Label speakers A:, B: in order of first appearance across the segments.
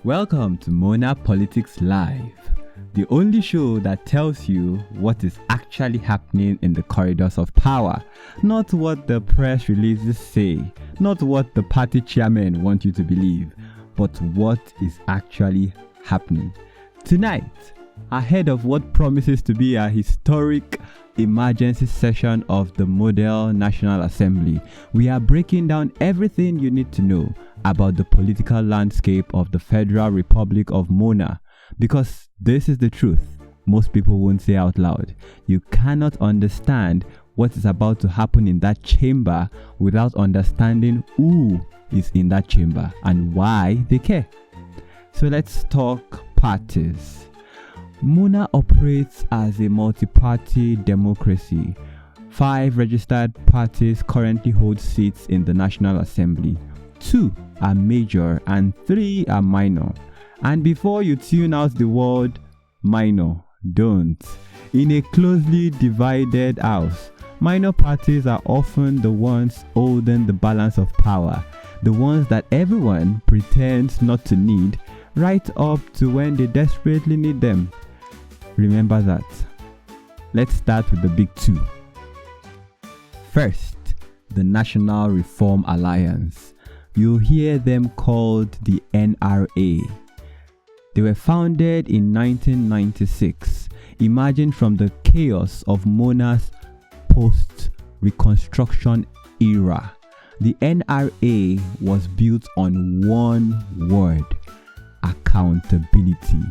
A: Welcome to Mona Politics Live, the only show that tells you what is actually happening in the corridors of power, not what the press releases say, not what the party chairmen want you to believe, but what is actually happening. Tonight, ahead of what promises to be a historic emergency session of the Model National Assembly, we are breaking down everything you need to know about the political landscape of the Federal Republic of Mona, because this is the truth most people won't say out loud. You cannot understand what is about to happen in that chamber without understanding who is in that chamber and why they care. So let's talk parties. Mona operates as a multi-party democracy. 5 registered parties currently hold seats in the National Assembly. 2 are major and 3 are minor. And before you tune out the word minor, don't. In a closely divided house, minor parties are often the ones holding the balance of power, the ones that everyone pretends not to need, right up to when they desperately need them. Remember that. Let's start with the big 2. First, the National Reform Alliance. You'll hear them called the NRA. They were founded in 1996, emerging from the chaos of Mona's post-Reconstruction era. The NRA was built on one word: accountability.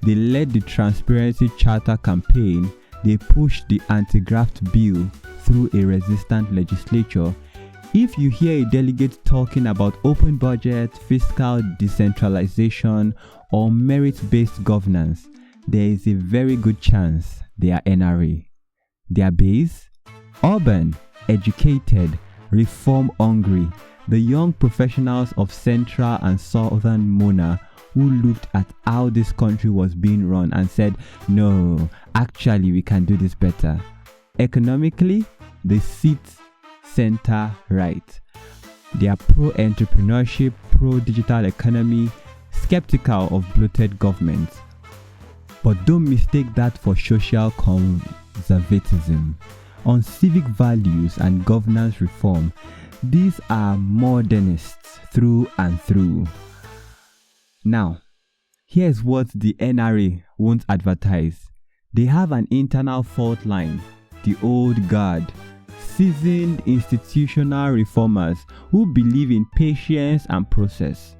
A: They led the Transparency Charter campaign. They pushed the anti-graft bill through a resistant legislature. If you hear a delegate talking about open budget, fiscal decentralization, or merit-based governance, there is a very good chance they are NRA. Their base? Urban, educated, reform-hungry, the young professionals of Central and Southern Mona who looked at how this country was being run and said, no, actually we can do this better. Economically, they sit center-right. They are pro-entrepreneurship, pro-digital economy, skeptical of bloated government. But don't mistake that for social conservatism. On civic values and governance reform, these are modernists through and through. Now, here's what the NRA won't advertise. They have an internal fault line, the old guard, seasoned institutional reformers who believe in patience and process,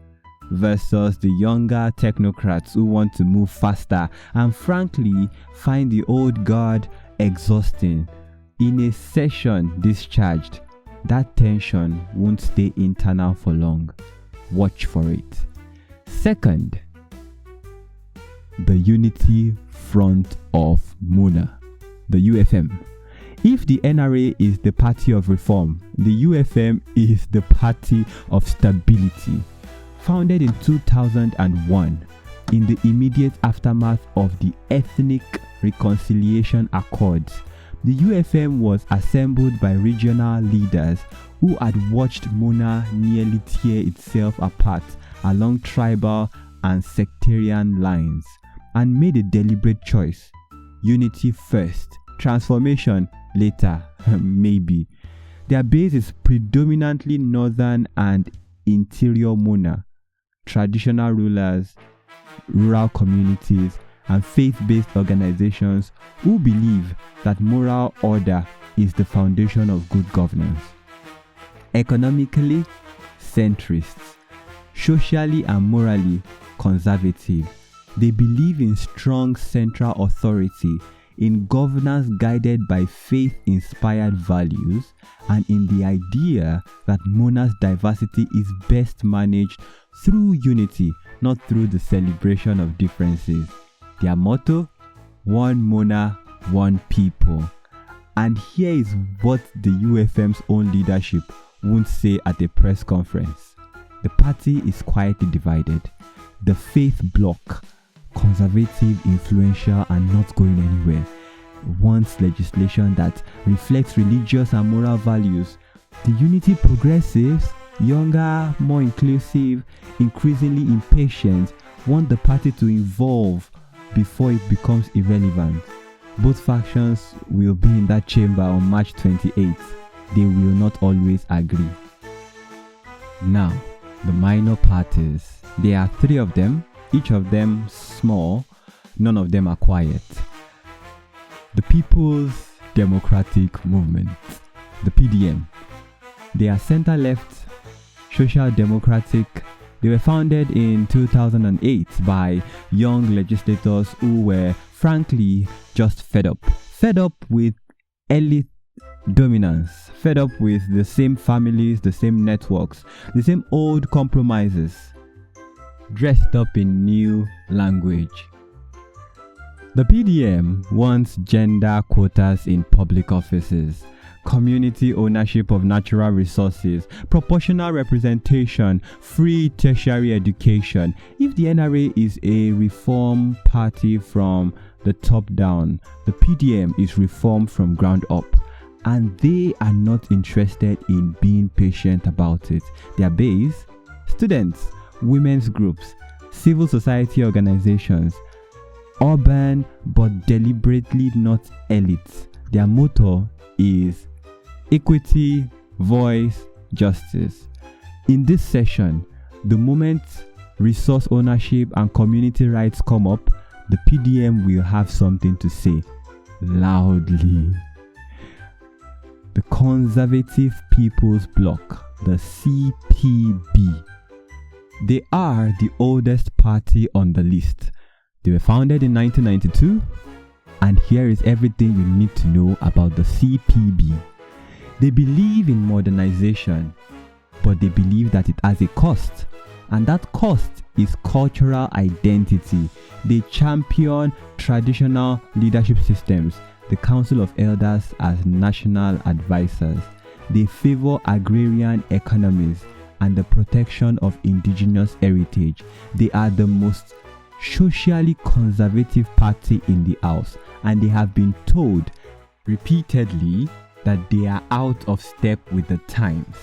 A: versus the younger technocrats who want to move faster and frankly find the old guard exhausting. In a session discharged, that tension won't stay internal for long. Watch for it. Second, the Unity Front of Mona, the UFM. If the NRA is the party of reform, the UFM is the party of stability. Founded in 2001, in the immediate aftermath of the Ethnic Reconciliation Accords, the UFM was assembled by regional leaders who had watched Mona nearly tear itself apart along tribal and sectarian lines and made a deliberate choice. Unity first, transformation later, maybe. Their base is predominantly northern and interior Mona, traditional rulers, rural communities, and faith-based organizations who believe that moral order is the foundation of good governance. Economically, centrists. Socially and morally conservative. They believe in strong central authority, in governance guided by faith-inspired values, and in the idea that Mona's diversity is best managed through unity, not through the celebration of differences. Their motto: one Mona, one people. And here is what the UFM's own leadership won't say at a press conference. The party is quietly divided. The faith bloc, conservative, influential, and not going anywhere, wants legislation that reflects religious and moral values. The Unity progressives, younger, more inclusive, increasingly impatient, want the party to evolve before it becomes irrelevant. Both factions will be in that chamber on March 28th. They will not always agree. Now, the minor parties. There are 3 of them, each of them small, none of them are quiet. The People's Democratic Movement, the PDM. They are center-left, social democratic. They were founded in 2008 by young legislators who were frankly just fed up with elite dominance, fed up with the same families, the same networks, the same old compromises, dressed up in new language. The PDM wants gender quotas in public offices, community ownership of natural resources, proportional representation, free tertiary education. If the NRA is a reform party from the top down, the PDM is reform from ground up. And they are not interested in being patient about it. Their base: students, women's groups, civil society organizations, urban but deliberately not elites. Their motto is equity, voice, justice. In this session, the moment resource ownership and community rights come up, the PDM will have something to say loudly. The Conservative People's Bloc, the CPB. They are the oldest party on the list. They were founded in 1992, and here is everything you need to know about the CPB. They believe in modernization, but they believe that it has a cost, and that cost is cultural identity. They champion traditional leadership systems, the Council of Elders as national advisors. They favor agrarian economies and the protection of indigenous heritage. They are the most socially conservative party in the House, and they have been told repeatedly that they are out of step with the times.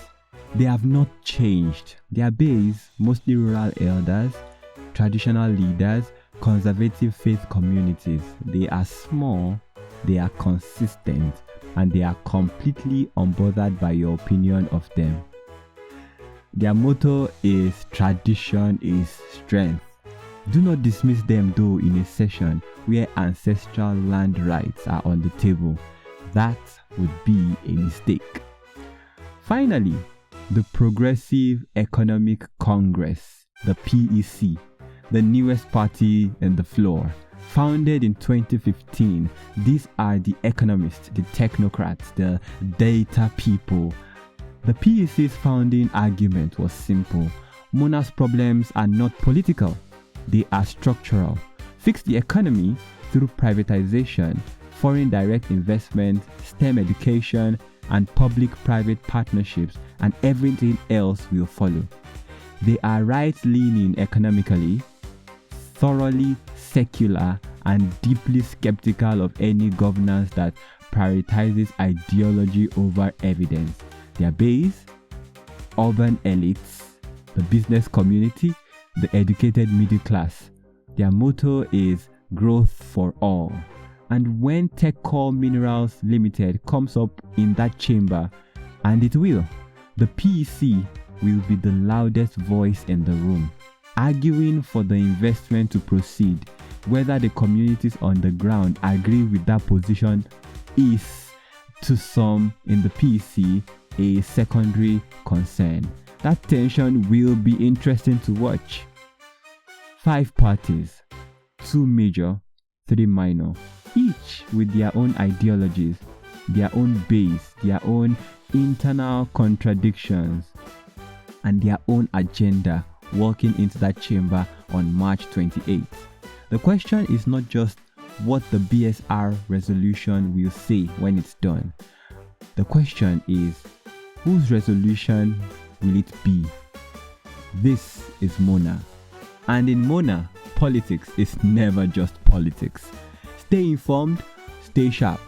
A: They have not changed. Their base, mostly rural elders, traditional leaders, conservative faith communities. They are small, they are consistent, and they are completely unbothered by your opinion of them. Their motto is tradition is strength. Do not dismiss them though in a session where ancestral land rights are on the table. That would be a mistake. Finally, the Progressive Economic Congress, the PEC, the newest party on the floor. Founded in 2015, these are the economists, the technocrats, the data people. The PEC's founding argument was simple. Mona's problems are not political, they are structural. Fix the economy through privatization, foreign direct investment, STEM education, and public-private partnerships, and everything else will follow. They are right-leaning economically, thoroughly secular, and deeply skeptical of any governance that prioritizes ideology over evidence. Their base: urban elites, the business community, the educated middle class. Their motto is growth for all. And when Techcore Minerals Limited comes up in that chamber, and it will, the PEC will be the loudest voice in the room, arguing for the investment to proceed. Whether the communities on the ground agree with that position is, to some in the PEC, a secondary concern. That tension will be interesting to watch. 5 parties, 2 major, 3 minor, each with their own ideologies, their own base, their own internal contradictions, and their own agenda walking into that chamber on March 28th. The question is not just what the BSR resolution will say when it's done. The question is, whose resolution will it be? This is Mona. And in Mona, politics is never just politics. Stay informed, stay sharp.